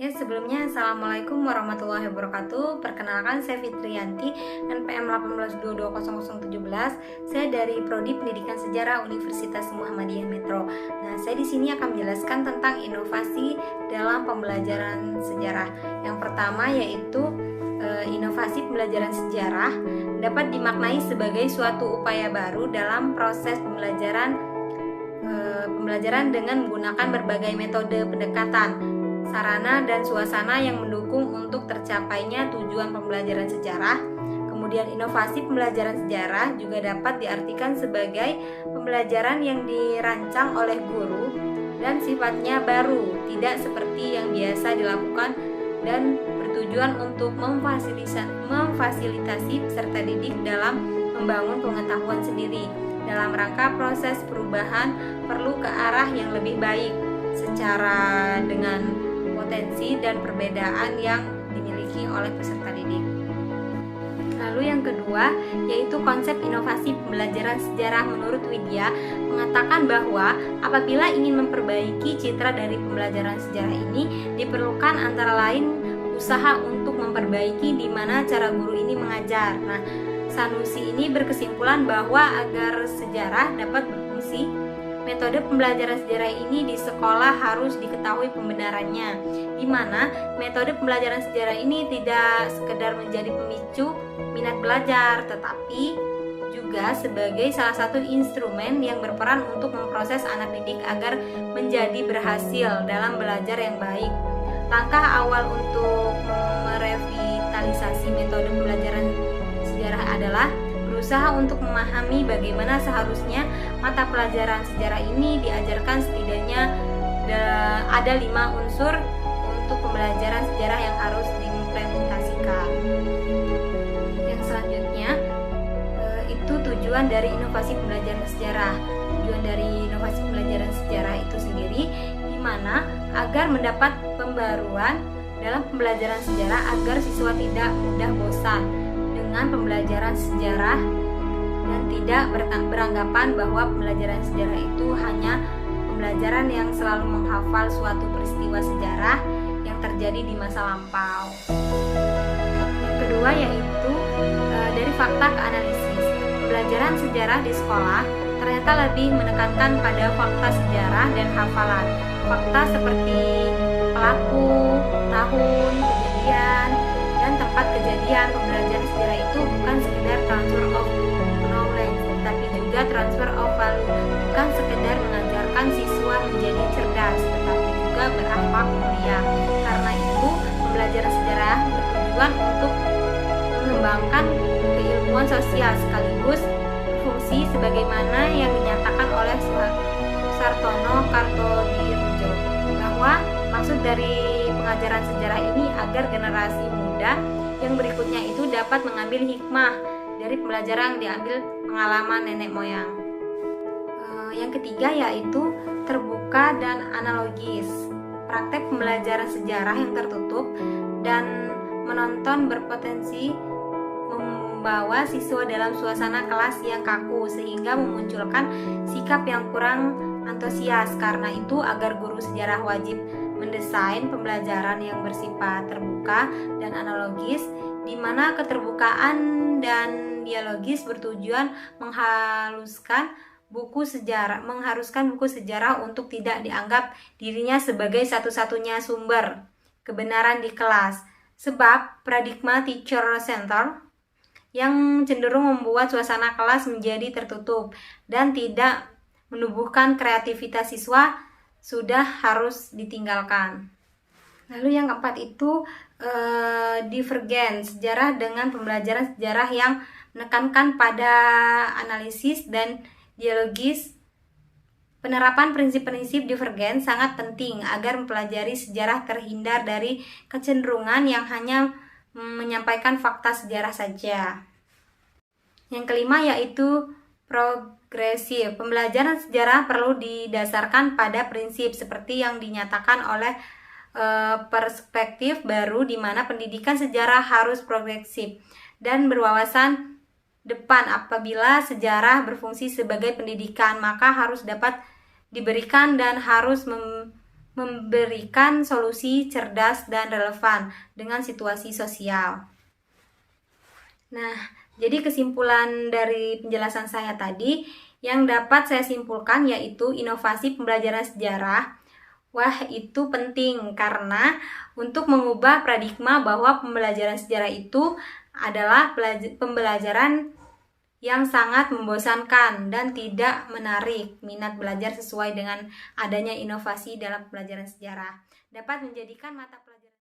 Ya, sebelumnya Assalamualaikum warahmatullahi wabarakatuh. Perkenalkan, saya Fitriyanti, NPM 18220017. Saya dari Prodi Pendidikan Sejarah Universitas Muhammadiyah Metro. Nah, saya di sini akan menjelaskan tentang inovasi dalam pembelajaran sejarah. Yang pertama yaitu inovasi pembelajaran sejarah dapat dimaknai sebagai suatu upaya baru dalam proses pembelajaran dengan menggunakan berbagai metode pendekatan, sarana dan suasana yang mendukung untuk tercapainya tujuan pembelajaran sejarah. Kemudian inovasi pembelajaran sejarah juga dapat diartikan sebagai pembelajaran yang dirancang oleh guru dan sifatnya baru, tidak seperti yang biasa dilakukan dan bertujuan untuk memfasilitasi peserta didik dalam membangun pengetahuan sendiri. Dalam rangka proses perubahan perlu ke arah yang lebih baik secara dengan potensi dan perbedaan yang dimiliki oleh peserta didik. Lalu yang kedua yaitu konsep inovasi pembelajaran sejarah. Menurut Widya mengatakan bahwa apabila ingin memperbaiki citra dari pembelajaran sejarah ini diperlukan antara lain usaha untuk memperbaiki di mana cara guru ini mengajar. Nah, Sanusi ini berkesimpulan bahwa agar sejarah dapat berfungsi, metode pembelajaran sejarah ini di sekolah harus diketahui pembenarannya, di mana metode pembelajaran sejarah ini tidak sekedar menjadi pemicu minat belajar, tetapi juga sebagai salah satu instrumen yang berperan untuk memproses anak didik agar menjadi berhasil dalam belajar yang baik. Langkah awal untuk merevitalisasi metode pembelajaran sejarah adalah berusaha untuk memahami bagaimana seharusnya mata pelajaran sejarah ini diajarkan. Setidaknya ada 5 unsur untuk pembelajaran sejarah yang harus diimplementasikan. Yang selanjutnya itu tujuan dari inovasi pembelajaran sejarah. Tujuan dari inovasi pembelajaran sejarah itu sendiri di mana agar mendapat pembaruan dalam pembelajaran sejarah agar siswa tidak mudah bosan dengan pembelajaran sejarah dan tidak beranggapan bahwa pembelajaran sejarah itu hanya pembelajaran yang selalu menghafal suatu peristiwa sejarah yang terjadi di masa lampau. Yang kedua yaitu dari fakta ke analisis. Pembelajaran sejarah di sekolah ternyata lebih menekankan pada fakta sejarah dan hafalan. Fakta seperti pelaku, tahun, kejadian, dan tempat kejadian. Pembelajaran sejarah itu bukan sekedar transfer of knowledge, tapi juga transfer of value. Bukan sekedar mengajarkan siswa menjadi cerdas, tetapi juga berakhlak mulia. Karena itu, pembelajaran sejarah bertujuan untuk mengembangkan keilmuan sosial sekaligus fungsi sebagaimana yang dinyatakan oleh Sartono Kartodirdjo bahwa maksud dari pengajaran sejarah ini agar generasi muda yang berikutnya itu dapat mengambil hikmah dari pembelajaran yang diambil pengalaman nenek moyang. Yang ketiga yaitu terbuka dan analogis. Praktek pembelajaran sejarah yang tertutup dan menonton berpotensi membawa siswa dalam suasana kelas yang kaku sehingga memunculkan sikap yang kurang antusias. Karena itu agar guru sejarah wajib mendesain pembelajaran yang bersifat terbuka dan analogis, di mana keterbukaan dan dialogis bertujuan mengharuskan buku sejarah untuk tidak dianggap dirinya sebagai satu-satunya sumber kebenaran di kelas. Sebab paradigma teacher center yang cenderung membuat suasana kelas menjadi tertutup dan tidak menumbuhkan kreativitas siswa sudah harus ditinggalkan. Lalu yang keempat itu divergen, sejarah dengan pembelajaran sejarah yang menekankan pada analisis dan dialogis. Penerapan prinsip-prinsip divergen sangat penting agar mempelajari sejarah terhindar dari kecenderungan yang hanya menyampaikan fakta sejarah saja. Yang kelima yaitu progresif. Pembelajaran sejarah perlu didasarkan pada prinsip seperti yang dinyatakan oleh perspektif baru di mana pendidikan sejarah harus progresif dan berwawasan depan. Apabila sejarah berfungsi sebagai pendidikan, maka harus dapat diberikan dan harus memberikan solusi cerdas dan relevan dengan situasi sosial. Nah, jadi kesimpulan dari penjelasan saya tadi, yang dapat saya simpulkan yaitu inovasi pembelajaran sejarah. Wah, itu penting karena untuk mengubah paradigma bahwa pembelajaran sejarah itu adalah pembelajaran yang sangat membosankan dan tidak menarik minat belajar sesuai dengan adanya inovasi dalam pembelajaran sejarah. Dapat menjadikan mata pelajaran